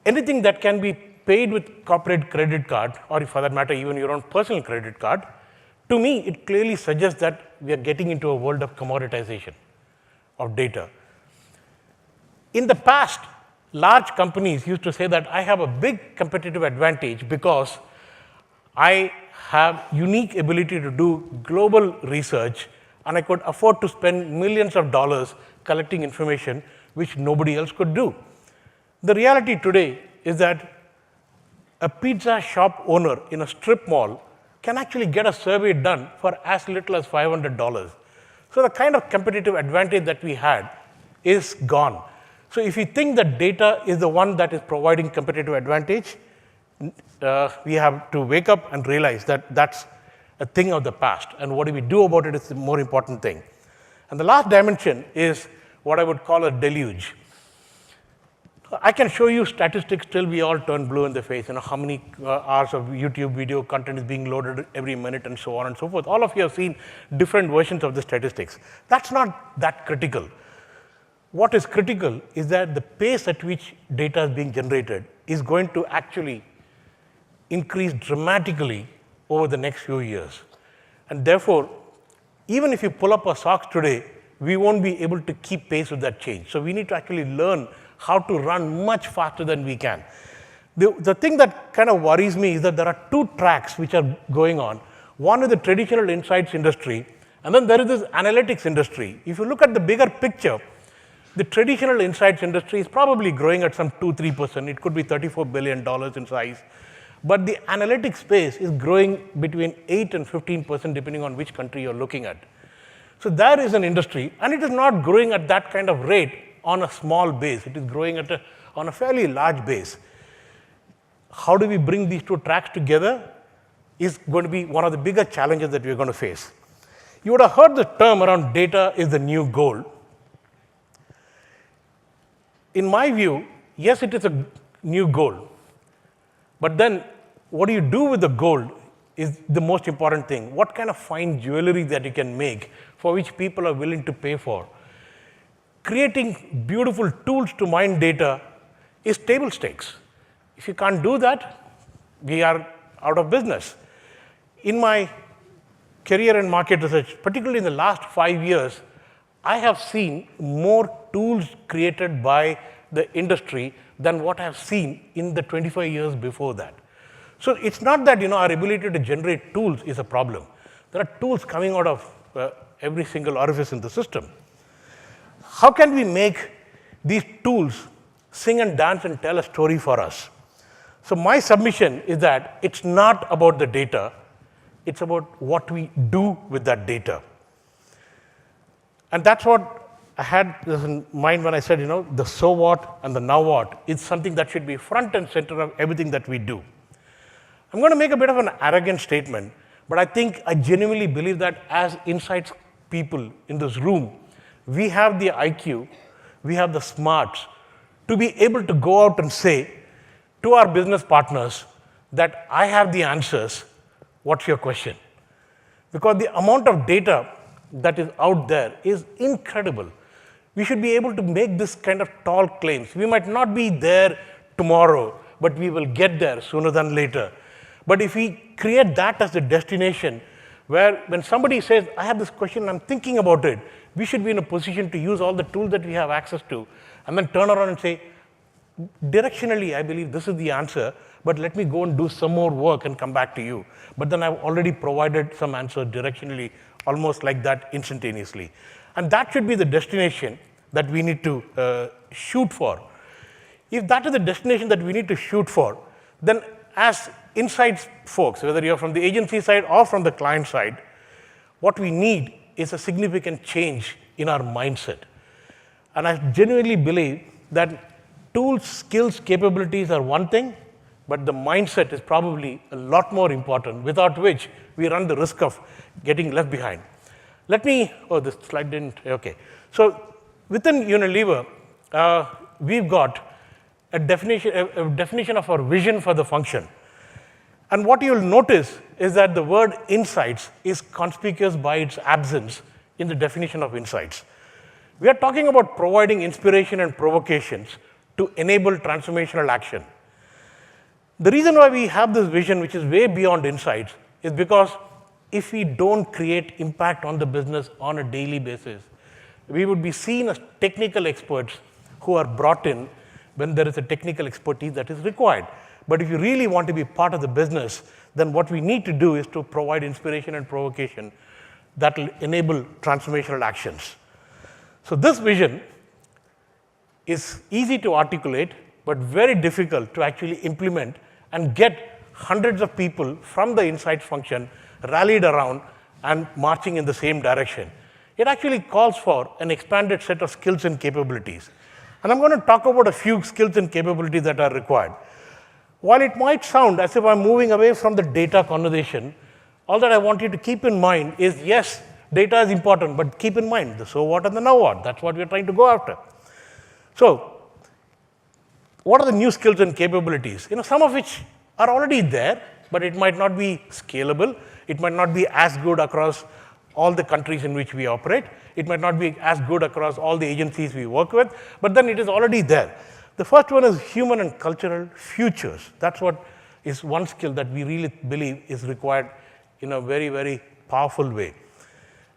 Speaker 1: Anything that can be paid with corporate credit card, or for that matter, even your own personal credit card, to me, it clearly suggests that we are getting into a world of commoditization of data. In the past, large companies used to say that I have a big competitive advantage because I have unique ability to do global research, and I could afford to spend millions of dollars collecting information which nobody else could do. The reality today is that a pizza shop owner in a strip mall can actually get a survey done for as little as $500. So the kind of competitive advantage that we had is gone. So if you think that data is the one that is providing competitive advantage, we have to wake up and realize that that's a thing of the past, and what do we do about it is the more important thing. And the last dimension is what I would call a deluge. I can show you statistics till we all turn blue in the face, how many hours of YouTube video content is being loaded every minute and so on and so forth. All of you have seen different versions of the statistics. That's not that critical. What is critical is that the pace at which data is being generated is going to actually increase dramatically over the next few years. And therefore, even if you pull up our socks today, we won't be able to keep pace with that change. So we need to actually learn how to run much faster than we can. The thing that kind of worries me is that there are 2 tracks which are going on. One is the traditional insights industry, and then there is this analytics industry. If you look at the bigger picture, the traditional insights industry is probably growing at some 2-3%. It could be $34 billion in size. But the analytics space is growing between 8 and 15%, depending on which country you're looking at. So there is an industry, and it is not growing at that kind of rate on a small base. It is growing on a fairly large base. How do we bring these 2 tracks together is going to be one of the bigger challenges that we're going to face. You would have heard the term around data is the new gold. In my view, yes, it is a new goal. But then what do you do with the gold is the most important thing. What kind of fine jewelry that you can make for which people are willing to pay for. Creating beautiful tools to mine data is table stakes. If you can't do that, we are out of business. In my career in market research, particularly in the last 5 years, I have seen more tools created by the industry than what I have seen in the 25 years before that. So it's not that our ability to generate tools is a problem. There are tools coming out of every single orifice in the system. How can we make these tools sing and dance and tell a story for us? So my submission is that it's not about the data, it's about what we do with that data. And that's what I had this in mind when I said, the so what and the now what is something that should be front and center of everything that we do. I'm going to make a bit of an arrogant statement, but I genuinely believe that as insights people in this room, we have the IQ, we have the smarts to be able to go out and say to our business partners that I have the answers, what's your question? Because the amount of data that is out there is incredible. We should be able to make this kind of tall claims. We might not be there tomorrow, but we will get there sooner than later. But if we create that as the destination, where when somebody says, I have this question, I'm thinking about it, we should be in a position to use all the tools that we have access to, and then turn around and say, directionally, I believe this is the answer, but let me go and do some more work and come back to you. But then I've already provided some answer directionally, almost like that instantaneously. And that should be the destination that we need to shoot for. If that is the destination that we need to shoot for, then as insights folks, whether you're from the agency side or from the client side, what we need is a significant change in our mindset. And I genuinely believe that tools, skills, capabilities are one thing, but the mindset is probably a lot more important, without which we run the risk of getting left behind. This slide didn't, okay. So within Unilever, we've got a definition of our vision for the function. And what you'll notice is that the word insights is conspicuous by its absence in the definition of insights. We are talking about providing inspiration and provocations to enable transformational action. The reason why we have this vision, which is way beyond insights, is because if we don't create impact on the business on a daily basis, we would be seen as technical experts who are brought in when there is a technical expertise that is required. But if you really want to be part of the business, then what we need to do is to provide inspiration and provocation that will enable transformational actions. So this vision is easy to articulate, but very difficult to actually implement and get hundreds of people from the insights function rallied around and marching in the same direction. It actually calls for an expanded set of skills and capabilities. And I'm going to talk about a few skills and capabilities that are required. While it might sound as if I'm moving away from the data conversation, all that I want you to keep in mind is, yes, data is important, but keep in mind the so what and the now what. That's what we're trying to go after. So what are the new skills and capabilities? Some of which are already there, but it might not be scalable. It might not be as good across all the countries in which we operate. It might not be as good across all the agencies we work with, but then it is already there. The first one is human and cultural futures. That's what is one skill that we really believe is required in a very, very powerful way.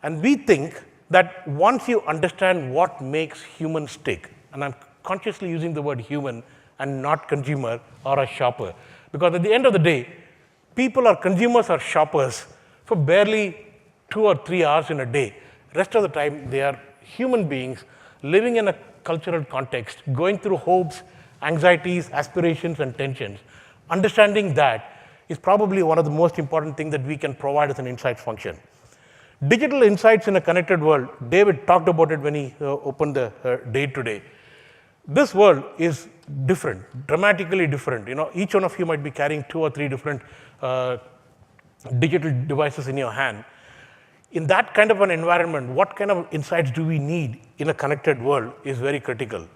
Speaker 1: And we think that once you understand what makes humans tick, and I'm consciously using the word human and not consumer or a shopper, because at the end of the day, people are consumers or shoppers for barely 2 or 3 hours in a day. Rest of the time, they are human beings living in a cultural context, going through hopes, anxieties, aspirations, and tensions. Understanding that is probably one of the most important things that we can provide as an insights function. Digital insights in a connected world, David talked about it when he opened the day today. This world is different, dramatically different. Each one of you might be carrying 2 or 3 different digital devices in your hand. In that kind of an environment, what kind of insights do we need in a connected world is very critical.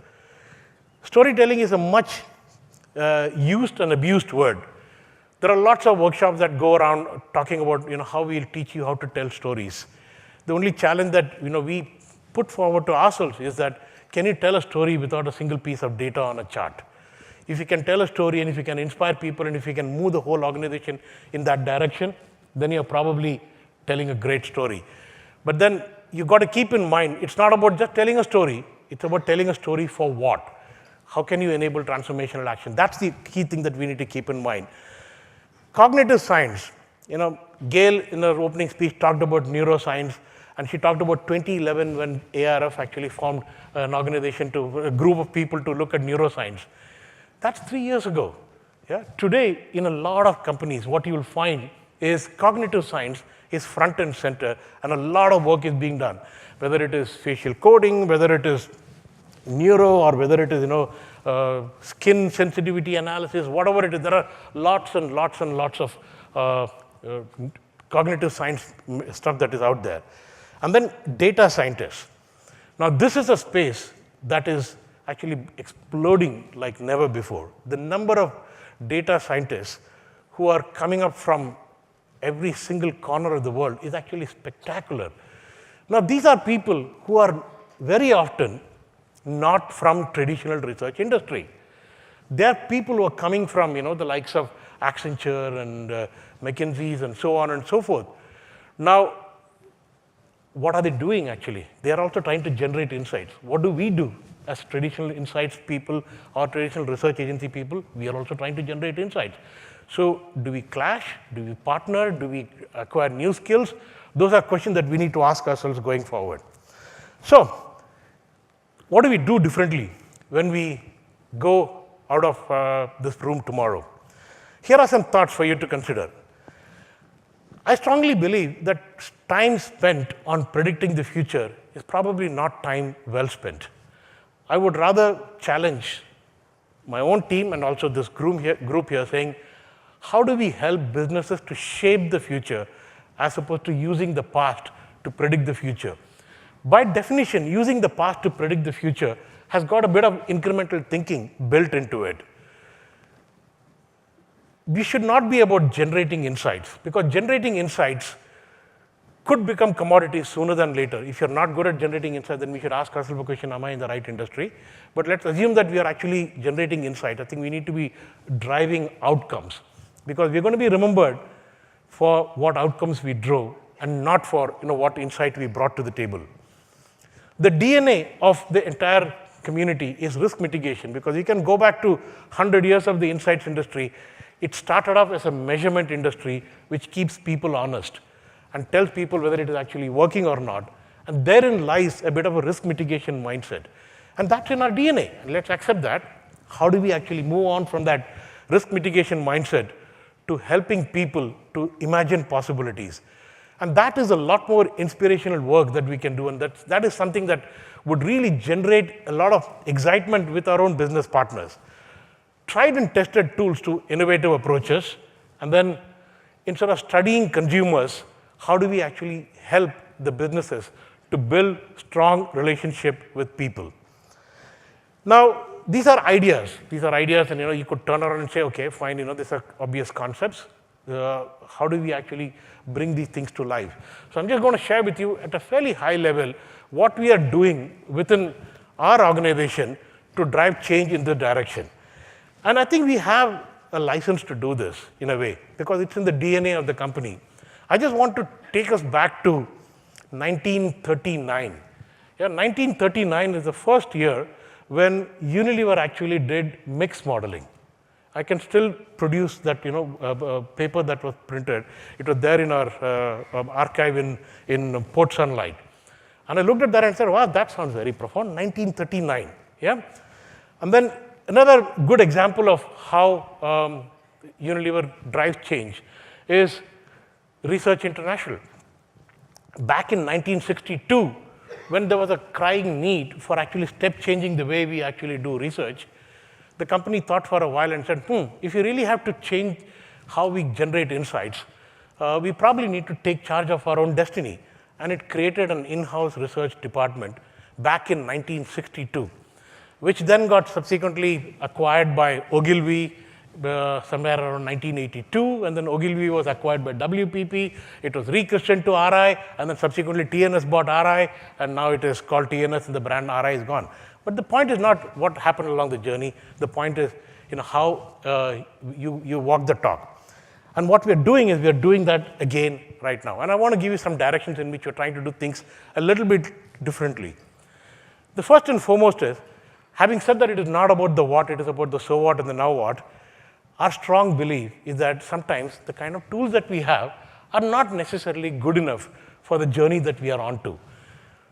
Speaker 1: Storytelling is a much used and abused word. There are lots of workshops that go around talking about how we'll teach you how to tell stories. The only challenge that we put forward to ourselves is that, can you tell a story without a single piece of data on a chart? If you can tell a story and if you can inspire people and if you can move the whole organization in that direction, then you're probably telling a great story. But then you've got to keep in mind, it's not about just telling a story, it's about telling a story for what? How can you enable transformational action? That's the key thing that we need to keep in mind. Cognitive science, Gail in her opening speech talked about neuroscience, and she talked about 2011 when ARF actually formed an organization, a group of people to look at neuroscience. That's 3 years ago. Yeah? Today, in a lot of companies, what you will find is cognitive science is front and center, and a lot of work is being done, whether it is facial coding, whether it is neuro, or whether it is skin sensitivity analysis, whatever it is. There are lots and lots and lots of cognitive science stuff that is out there. And then data scientists. Now, this is a space that is actually exploding like never before. The number of data scientists who are coming up from every single corner of the world is actually spectacular. Now, these are people who are very often not from traditional research industry. They are people who are coming from, the likes of Accenture and McKinsey's and so on and so forth. Now, what are they doing actually? They are also trying to generate insights. What do we do as traditional insights people or traditional research agency people? We are also trying to generate insights. So do we clash? Do we partner? Do we acquire new skills? Those are questions that we need to ask ourselves going forward. So what do we do differently when we go out of this room tomorrow? Here are some thoughts for you to consider. I strongly believe that time spent on predicting the future is probably not time well spent. I would rather challenge my own team and also this group here saying, how do we help businesses to shape the future as opposed to using the past to predict the future? By definition, using the past to predict the future has got a bit of incremental thinking built into it. We should not be about generating insights, because generating insights could become commodities sooner than later. If you're not good at generating insights, then we should ask ourselves a question, am I in the right industry? But let's assume that we are actually generating insight. I think we need to be driving outcomes, because we're going to be remembered for what outcomes we drove and not for what insight we brought to the table. The DNA of the entire community is risk mitigation, because you can go back to 100 years of the insights industry. It started off as a measurement industry which keeps people honest and tells people whether it is actually working or not. And therein lies a bit of a risk mitigation mindset. And that's in our DNA. And let's accept that. How do we actually move on from that risk mitigation mindset to helping people to imagine possibilities? And that is a lot more inspirational work that we can do. And that is something that would really generate a lot of excitement with our own business partners. Tried and tested tools to innovative approaches, and then instead of studying consumers, how do we actually help the businesses to build strong relationship with people? Now, these are ideas. And you could turn around and say, okay, fine, these are obvious concepts. How do we actually bring these things to life? So I'm just going to share with you at a fairly high level what we are doing within our organization to drive change in this direction. And I think we have a license to do this in a way, because it's in the DNA of the company. I just want to take us back to 1939. Yeah, 1939 is the first year when Unilever actually did mix modeling. I can still produce that paper that was printed. It was there in our archive in Port Sunlight. And I looked at that and said, wow, that sounds very profound, 1939. Yeah? And then another good example of how Unilever drives change is Research International. Back in 1962, when there was a crying need for actually step changing the way we actually do research, the company thought for a while and said, if you really have to change how we generate insights, we probably need to take charge of our own destiny. And it created an in-house research department back in 1962, which then got subsequently acquired by Ogilvy somewhere around 1982, and then Ogilvy was acquired by WPP. It was rechristened to RI, and then subsequently TNS bought RI, and now it is called TNS, and the brand RI is gone. But the point is not what happened along the journey. The point is, how you walk the talk. And what we are doing is we are doing that again right now. And I want to give you some directions in which we're trying to do things a little bit differently. The first and foremost is, having said that it is not about the what, it is about the so what and the now what, our strong belief is that sometimes the kind of tools that we have are not necessarily good enough for the journey that we are on to.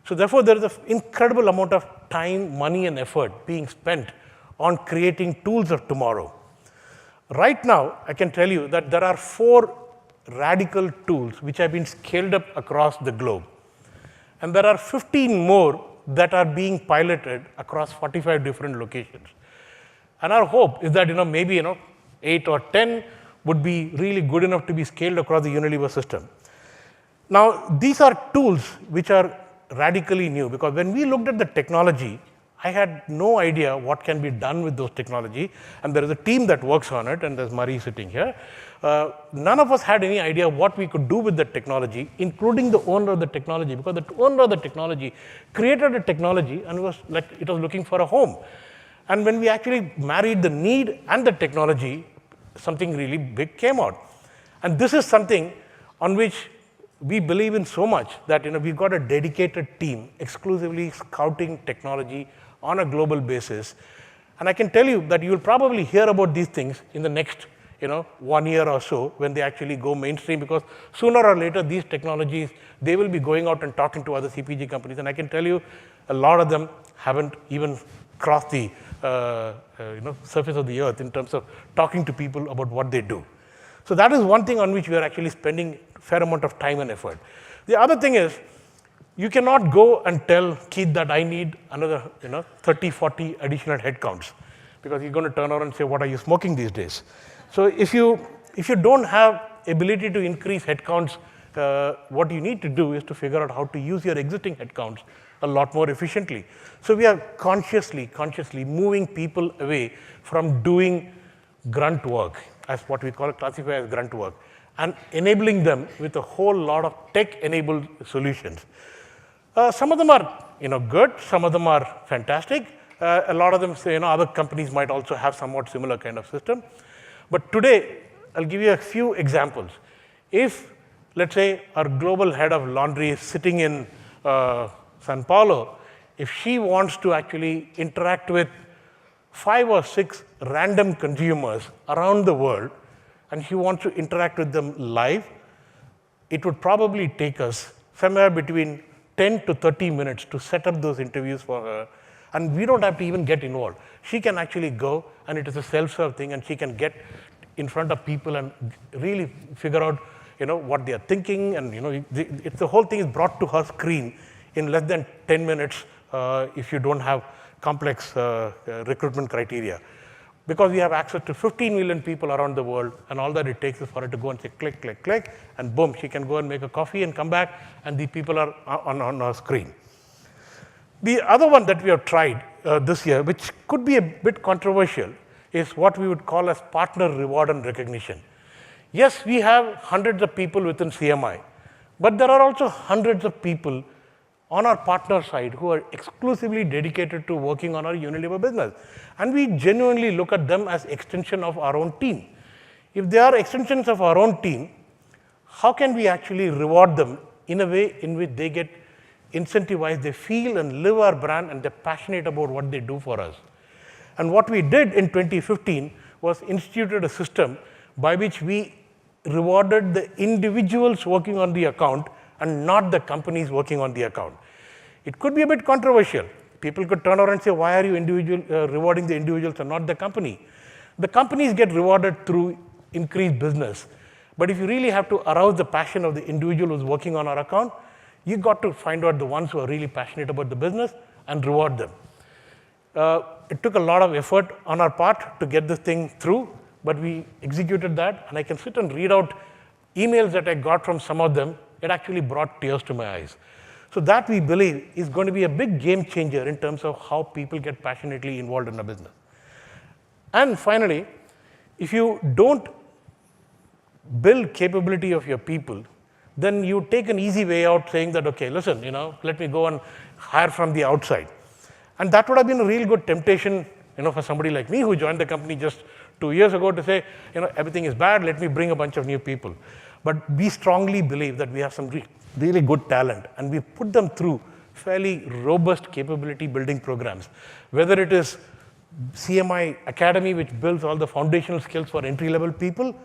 Speaker 1: So therefore, there is an incredible amount of time, money, and effort being spent on creating tools of tomorrow. Right now, I can tell you that there are 4 radical tools which have been scaled up across the globe. And there are 15 more that are being piloted across 45 different locations. And our hope is that maybe 8 or 10 would be really good enough to be scaled across the Unilever system. Now, these are tools which are radically new, because when we looked at the technology, I had no idea what can be done with those technology, and there is a team that works on it, and there's Marie sitting here. None of us had any idea what we could do with the technology, including the owner of the technology, because the owner of the technology created a technology and it was looking for a home. And when we actually married the need and the technology, something really big came out. And this is something on which we believe in so much that we've got a dedicated team exclusively scouting technology on a global basis. And I can tell you that you will probably hear about these things in the next 1 year or so when they actually go mainstream, because sooner or later these technologies, they will be going out and talking to other CPG companies. And I can tell you a lot of them haven't even crossed the surface of the earth in terms of talking to people about what they do. So that is one thing on which we are actually spending a fair amount of time and effort. The other thing is, you cannot go and tell Keith that I need another 30, 40 additional headcounts, because he's going to turn around and say, what are you smoking these days? So if you don't have ability to increase headcounts, what you need to do is to figure out how to use your existing headcounts a lot more efficiently. So we are consciously moving people away from doing grunt work, as what we classify as grunt work, and enabling them with a whole lot of tech-enabled solutions. Some of them are good, some of them are fantastic. A lot of them say other companies might also have somewhat similar kind of system. But today, I'll give you a few examples. If, let's say, our global head of laundry is sitting in Sao Paulo, if she wants to actually interact with 5 or 6 random consumers around the world, and she wants to interact with them live, it would probably take us somewhere between 10 to 30 minutes to set up those interviews for her. And we don't have to even get involved. She can actually go, and it is a self-serve thing, and she can get in front of people and really figure out what they are thinking, and the whole thing is brought to her screen in less than 10 minutes if you don't have complex recruitment criteria. Because we have access to 15 million people around the world, and all that it takes is for her to go and say click, click, click, and boom, she can go and make a coffee and come back, and the people are on her screen. The other one that we have tried this year, which could be a bit controversial, is what we would call as partner reward and recognition. Yes, we have hundreds of people within CMI, but there are also hundreds of people on our partner side who are exclusively dedicated to working on our Unilever business. And we genuinely look at them as extension of our own team. If they are extensions of our own team, how can we actually reward them in a way in which they get incentivized, they feel and live our brand, and they're passionate about what they do for us? And what we did in 2015 was instituted a system by which we rewarded the individuals working on the account and not the companies working on the account. It could be a bit controversial. People could turn around and say, why are you rewarding the individuals and not the company? The companies get rewarded through increased business. But if you really have to arouse the passion of the individual who's working on our account, you got to find out the ones who are really passionate about the business and reward them. It took a lot of effort on our part to get this thing through, but we executed that, and I can sit and read out emails that I got from some of them. It actually brought tears to my eyes.
Speaker 6: So that, we believe, is going to be a big game changer in terms of how people get passionately involved in a business. And finally, if you don't build capability of your people, then you take an easy way out saying that, okay, listen, let me go and hire from the outside. And that would have been a real good temptation, for somebody like me who joined the company just 2 years ago to say, everything is bad, let me bring a bunch of new people. But we strongly believe that we have some really good talent, and we put them through fairly robust capability building programs, whether it is CMI Academy, which builds all the foundational skills for entry-level people,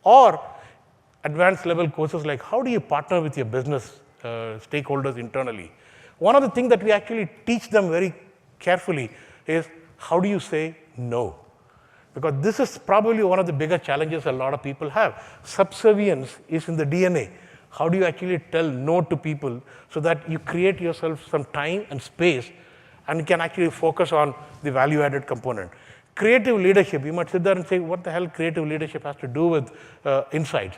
Speaker 6: or advanced level courses like how do you partner with your business stakeholders internally. One of the things that we actually teach them very carefully is how do you say no? Because this is probably one of the bigger challenges a lot of people have. Subservience is in the DNA. How do you actually tell no to people so that you create yourself some time and space and you can actually focus on the value-added component? Creative leadership, you might sit there and say, what the hell creative leadership has to do with insights?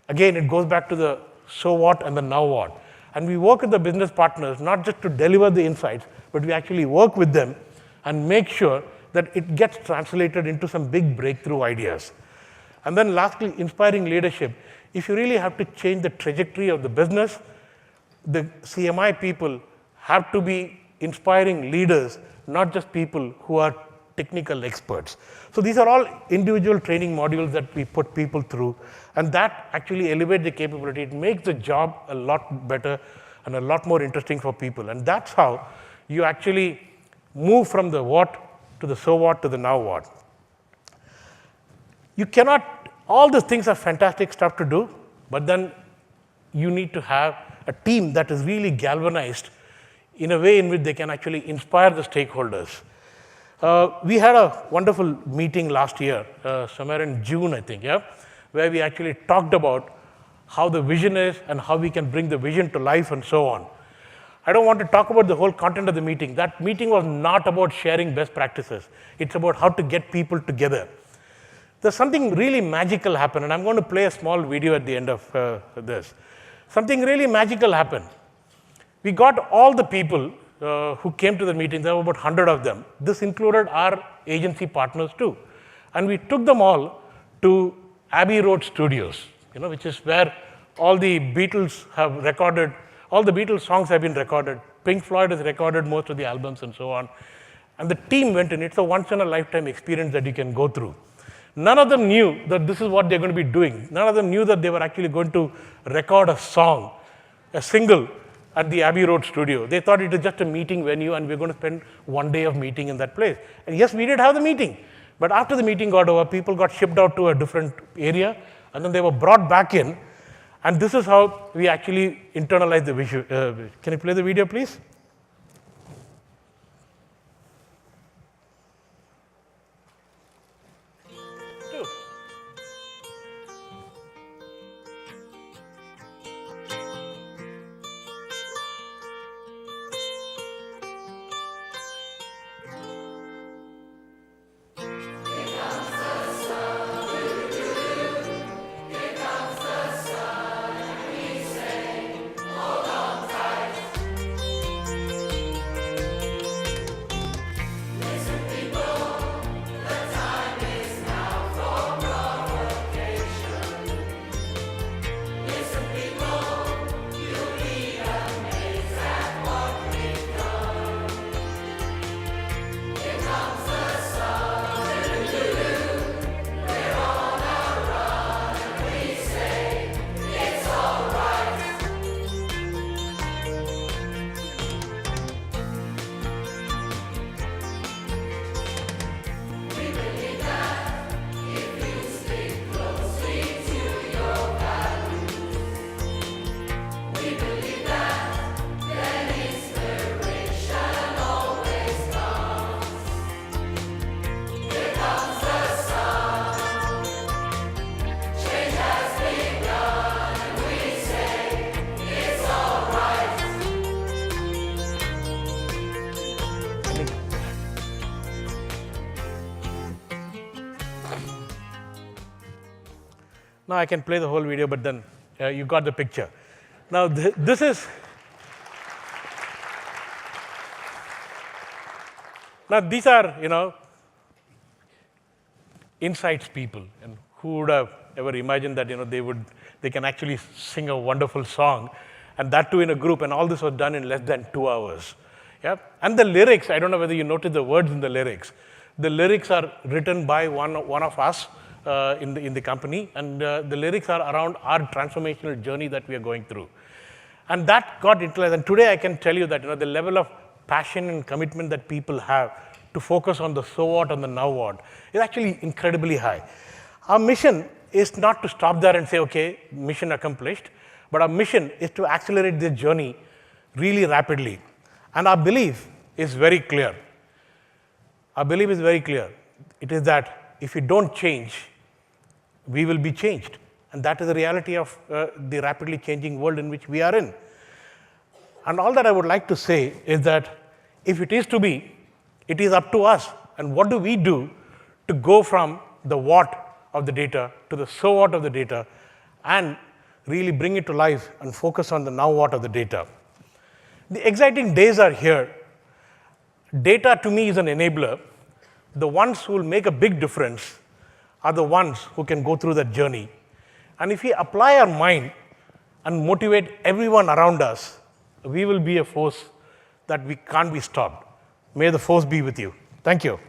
Speaker 6: Again, it goes back to the so what and the now what. And we work with the business partners not just to deliver the insights, but we actually work with them and make sure that it gets translated into some big breakthrough ideas. And then lastly, inspiring leadership. If you really have to change the trajectory of the business, the CMI people have to be inspiring leaders, not just people who are technical experts. So these are all individual training modules that we put people through, and that actually elevates the capability. It makes the job a lot better and a lot more interesting for people. And that's how you actually move from the what to the so what to the now what. You cannot, all these things are fantastic stuff to do, but then you need to have a team that is really galvanized in a way in which they can actually inspire the stakeholders. We had a wonderful meeting last year, somewhere in June, I think, where we actually talked about how the vision is and how we can bring the vision to life and so on. I don't want to talk about the whole content of the meeting. That meeting was not about sharing best practices. It's about how to get people together. There's something really magical happened, and I'm going to play a small video at the end of this. Something really magical happened. We got all the people who came to the meeting. There were about 100 of them. This included our agency partners too. And we took them all to Abbey Road Studios, which is where all the Beatles have recorded, all the Beatles songs have been recorded. Pink Floyd has recorded most of the albums and so on. And the team went in. It's a once-in-a-lifetime experience that you can go through. None of them knew that this is what they're going to be doing. None of them knew that they were actually going to record a song, a single, at the Abbey Road studio. They thought it was just a meeting venue and we're going to spend one day of meeting in that place. And yes, we did have the meeting. But after the meeting got over, people got shipped out to a different area, and then they were brought back in. And this is how we actually internalized the vision. Can you play the video, please? Now I can play the whole video, but then you got the picture. Now this is Now, these are, insights people, and who would have ever imagined that, they can actually sing a wonderful song, and that too in a group, and all this was done in less than 2 hours. Yeah? And the lyrics, I don't know whether you noticed the words in the lyrics. The lyrics are written by one of us in the company, and the lyrics are around our transformational journey that we are going through. And that got utilized. And today I can tell you that the level of passion and commitment that people have to focus on the so what and the now what is actually incredibly high. Our mission is not to stop there and say, okay, mission accomplished, but our mission is to accelerate this journey really rapidly. And our belief is very clear. Our belief is very clear. It is that if we don't change, we will be changed. And that is the reality of the rapidly changing world in which we are in. And all that I would like to say is that if it is to be, it is up to us. And what do we do to go from the what of the data to the so what of the data and really bring it to life and focus on the now what of the data. The exciting days are here. Data to me is an enabler. The ones who will make a big difference are the ones who can go through that journey. And if we apply our mind and motivate everyone around us, we will be a force that we can't be stopped. May the force be with you. Thank you.